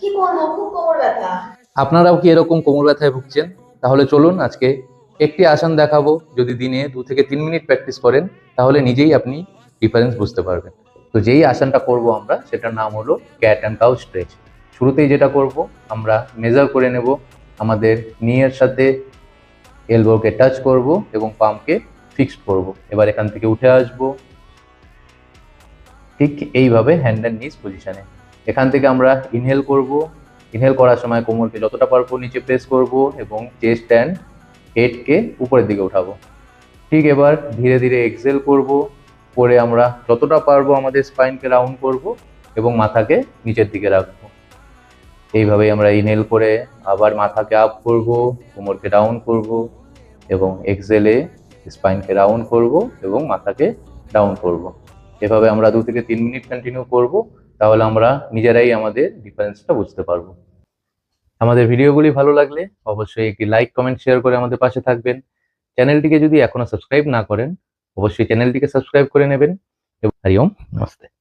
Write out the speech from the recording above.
কি করবো, খুব কোমর ব্যথা। আপনারাও কি এরকম কোমর ব্যথায় ভুগছেন? তাহলে চলুন আজকে একটি আসন দেখাবো। যদি দিনে 2 থেকে 3 মিনিট প্র্যাকটিস করেন তাহলে নিজেই আপনি ডিফারেন্স বুঝতে পারবেন। তো যেই আসনটা করব আমরা, সেটার নাম হলো ক্যাট অ্যান্ড কাউ স্ট্রেচ। শুরুতেই যেটা করব, আমরা মেজার করে নেব। আমাদের নিয়ের সাথে এলবোকে টাচ করব এবং পামকে ফিক্সড করব। এবার এখান থেকে উঠে আসব ঠিক এইভাবে, হ্যান্ড অ্যান্ড নিজ পজিশনে। এখান থেকে আমরা ইনহেল করব। ইনহেল করার সময় কোমরকে যতটা পারবো নিচে প্রেস করব এবং চেস্ট অ্যান্ড হেডকে উপরের দিকে উঠাবো। ঠিক এবার ধীরে ধীরে এক্সেল করব। করে আমরা যতটা পারবো আমাদের স্পাইনকে রাউন্ড করব এবং মাথাকে নিচের দিকে রাখবো। এইভাবেই আমরা ইনহেল করে আবার মাথাকে আপ করব, কোমরকে ডাউন করব এবং এক্সেলে স্পাইনকে রাউন্ড করব এবং মাথাকে ডাউন করব। এভাবে আমরা 2 থেকে 3 মিনিট কন্টিনিউ করব। তাহলে আমরা নিজেরাই আমাদের ডিফারেন্সটা বুঝতে পারবো। আমাদের ভিডিওগুলি ভালো লাগলে অবশ্যই একটি লাইক, কমেন্ট, শেয়ার করে আমাদের পাশে থাকবেন। চ্যানেলটিকে যদি এখনো সাবস্ক্রাইব না করেন, অবশ্যই চ্যানেলটিকে সাবস্ক্রাইব করে নেবেন। হরি ওম, নমস্তে।